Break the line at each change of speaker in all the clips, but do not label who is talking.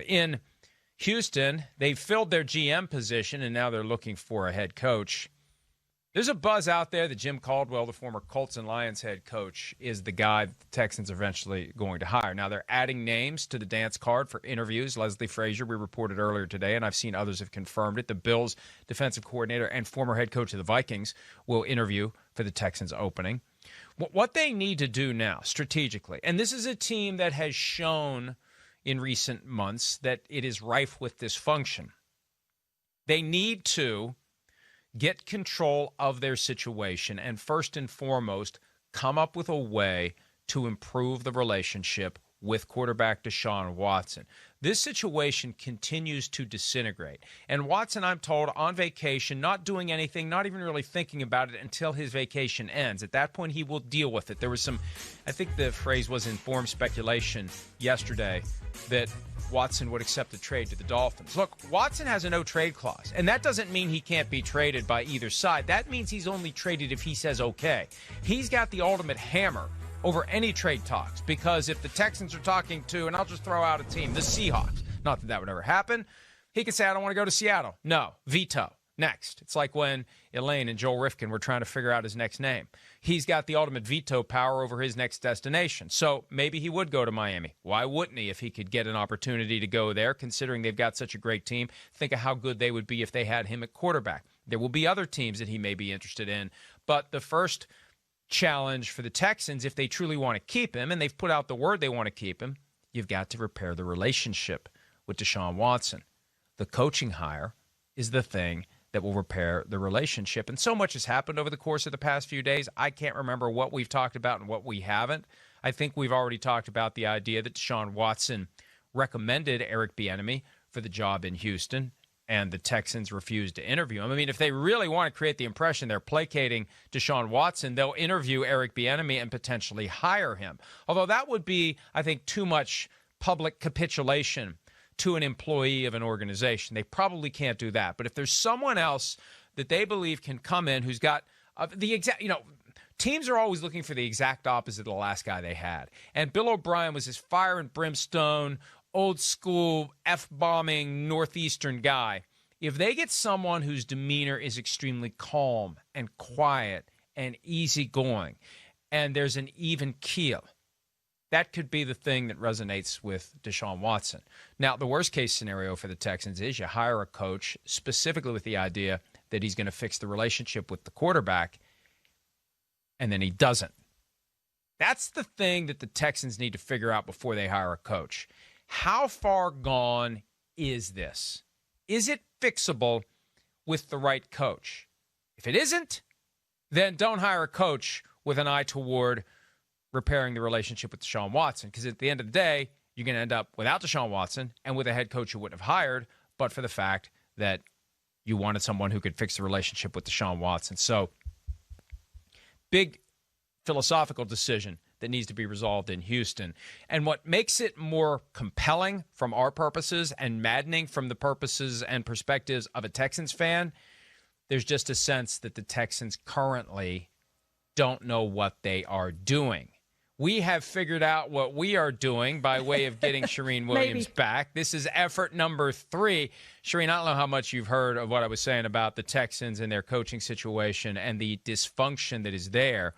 In Houston, they filled their GM position, and now they're looking for a head coach. There's a buzz out there that Jim Caldwell, the former Colts and Lions head coach, is the guy that the Texans are eventually going to hire. Now, they're adding names to the dance card for interviews. Leslie Frazier, we reported earlier today, and I've seen others have confirmed it. The Bills' defensive coordinator and former head coach of the Vikings will interview for the Texans opening. What they need to do now, strategically, and this is a team that has shown in recent months that it is rife with dysfunction. They need to get control of their situation and, first and foremost, come up with a way to improve the relationship with quarterback Deshaun Watson. This situation continues to disintegrate. And Watson, I'm told, on vacation, not doing anything, not even really thinking about it until his vacation ends. At that point, he will deal with it. There was some, I think the phrase was informed speculation yesterday that Watson would accept a trade to the Dolphins. Look, Watson has a no-trade clause, and that doesn't mean he can't be traded by either side. That means he's only traded if he says okay. He's got the ultimate hammer over any trade talks, because if the Texans are talking to, and I'll just throw out a team, the Seahawks, not that that would ever happen, he could say, I don't want to go to Seattle. No, veto. Next. It's like when Elaine and Joel Rifkin were trying to figure out his next name. He's got the ultimate veto power over his next destination. So maybe he would go to Miami. Why wouldn't he if he could get an opportunity to go there, considering they've got such a great team? Think of how good they would be if they had him at quarterback. There will be other teams that he may be interested in. But the first challenge for the Texans, if they truly want to keep him, and they've put out the word they want to keep him, you've got to repair the relationship with Deshaun Watson. The coaching hire is the thing that will repair the relationship. And so much has happened over the course of the past few days. I can't remember what we've talked about and what we haven't. I think we've already talked about the idea that Deshaun Watson recommended Eric Bieniemy for the job in Houston, and the Texans refused to interview him. I mean, if they really want to create the impression they're placating Deshaun Watson, they'll interview Eric Bieniemy and potentially hire him. Although that would be, I think, too much public capitulation to an employee of an organization. They probably can't do that. But if there's someone else that they believe can come in who's got the exact, teams are always looking for the exact opposite of the last guy they had. And Bill O'Brien was this fire and brimstone, old school, F-bombing Northeastern guy. If they get someone whose demeanor is extremely calm and quiet and easygoing, and there's an even keel, that could be the thing that resonates with Deshaun Watson. Now, the worst-case scenario for the Texans is you hire a coach specifically with the idea that he's going to fix the relationship with the quarterback, and then he doesn't. That's the thing that the Texans need to figure out before they hire a coach. How far gone is this? Is it fixable with the right coach? If it isn't, then don't hire a coach with an eye toward repairing the relationship with Deshaun Watson, because at the end of the day, you're going to end up without Deshaun Watson and with a head coach you wouldn't have hired, but for the fact that you wanted someone who could fix the relationship with Deshaun Watson. So, big philosophical decision that needs to be resolved in Houston. And what makes it more compelling from our purposes and maddening from the purposes and perspectives of a Texans fan, there's just a sense that the Texans currently don't know what they are doing. We have figured out what we are doing by way of getting Charean Williams back. This is effort number 3. Charean, I don't know how much you've heard of what I was saying about the Texans and their coaching situation and the dysfunction that is there,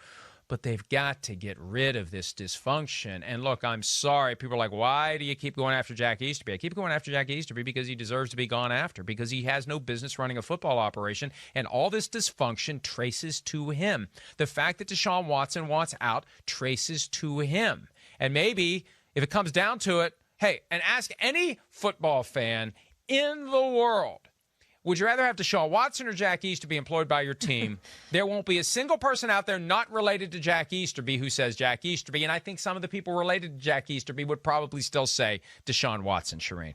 but they've got to get rid of this dysfunction. And look, I'm sorry. People are like, why do you keep going after Jack Easterby? I keep going after Jack Easterby because he deserves to be gone after, because he has no business running a football operation, and all this dysfunction traces to him. The fact that Deshaun Watson wants out traces to him. And maybe, if it comes down to it, hey, and ask any football fan in the world, would you rather have Deshaun Watson or Jack Easterby employed by your team? There won't be a single person out there not related to Jack Easterby who says Jack Easterby. And I think some of the people related to Jack Easterby would probably still say Deshaun Watson, Charean.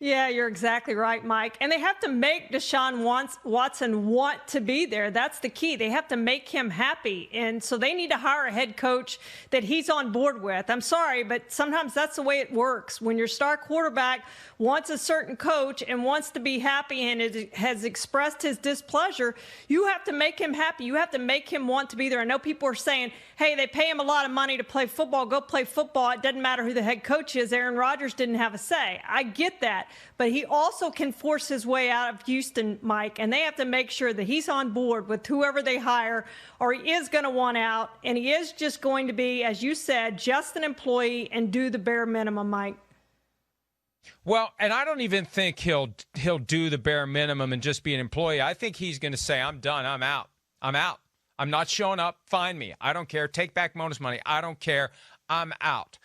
Yeah, you're exactly right, Mike. And they have to make Deshaun Watson want to be there. That's the key. They have to make him happy. And so they need to hire a head coach that he's on board with. I'm sorry, but sometimes that's the way it works. When your star quarterback wants a certain coach and wants to be happy and has expressed his displeasure, you have to make him happy. You have to make him want to be there. I know people are saying, hey, they pay him a lot of money to play football. Go play football. It doesn't matter who the head coach is. Aaron Rodgers didn't have a say. I get that. But he also can force his way out of Houston, Mike, and they have to make sure that he's on board with whoever they hire, or he is going to want out, and he is just going to be, as you said, just an employee and do the bare minimum, Mike.
Well, and I don't even think he'll do the bare minimum and just be an employee. I think he's going to say, I'm done. I'm out. I'm out. I'm not showing up. Find me. I don't care. Take back bonus money. I don't care. I'm out.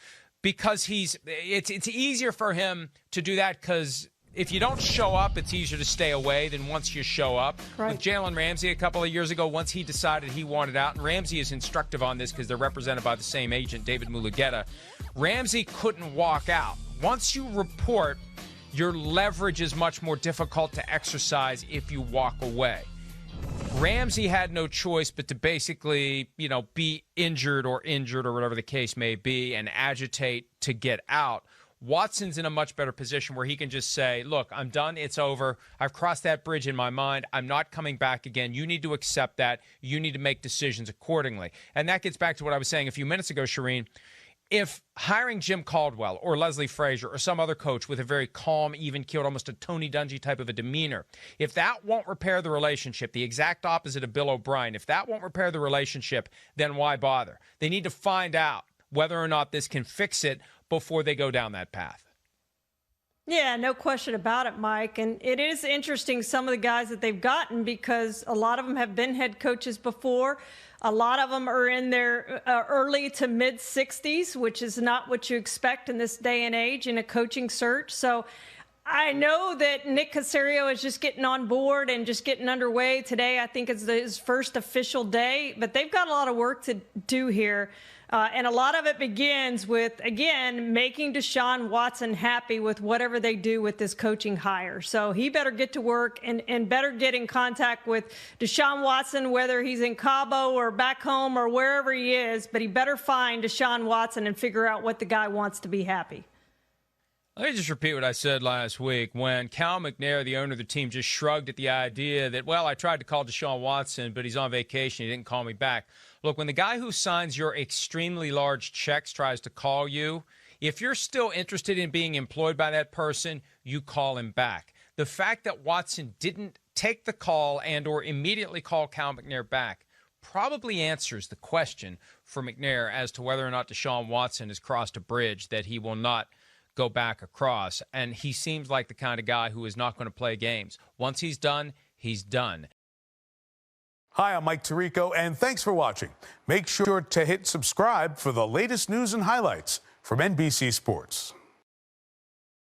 Because it's easier for him to do that because if you don't show up, it's easier to stay away than once you show up.
Right.
With Jalen Ramsey a couple of years ago, once he decided he wanted out, and Ramsey is instructive on this because they're represented by the same agent, David Mulugeta, Ramsey couldn't walk out. Once you report, your leverage is much more difficult to exercise if you walk away. Ramsey had no choice but to basically, be injured or whatever the case may be and agitate to get out. Watson's in a much better position where he can just say, look, I'm done. It's over. I've crossed that bridge in my mind. I'm not coming back again. You need to accept that. You need to make decisions accordingly. And that gets back to what I was saying a few minutes ago, Charean. If hiring Jim Caldwell or Leslie Frazier or some other coach with a very calm, even-keeled, almost a Tony Dungy type of a demeanor, if that won't repair the relationship, the exact opposite of Bill O'Brien, if that won't repair the relationship, then why bother? They need to find out whether or not this can fix it before they go down that path.
Yeah, no question about it, Mike. And it is interesting, some of the guys that they've gotten, because a lot of them have been head coaches before. A lot of them are in their early to mid 60s, which is not what you expect in this day and age in a coaching search. So I know that Nick Caserio is just getting on board and just getting underway today. I think it's his first official day, but they've got a lot of work to do here. And a lot of it begins with, again, making Deshaun Watson happy with whatever they do with this coaching hire. So he better get to work and better get in contact with Deshaun Watson, whether he's in Cabo or back home or wherever he is. But he better find Deshaun Watson and figure out what the guy wants to be happy.
Let me just repeat what I said last week when Cal McNair, the owner of the team, just shrugged at the idea that, well, I tried to call Deshaun Watson, but he's on vacation. He didn't call me back. Look, when the guy who signs your extremely large checks tries to call you, if you're still interested in being employed by that person, you call him back. The fact that Watson didn't take the call and or immediately call Cal McNair back probably answers the question for McNair as to whether or not Deshaun Watson has crossed a bridge that he will not go back across. And he seems like the kind of guy who is not going to play games. Once he's done, he's done.
Hi, I'm Mike Tirico, and thanks for watching. Make sure to hit subscribe for the latest news and highlights from NBC Sports.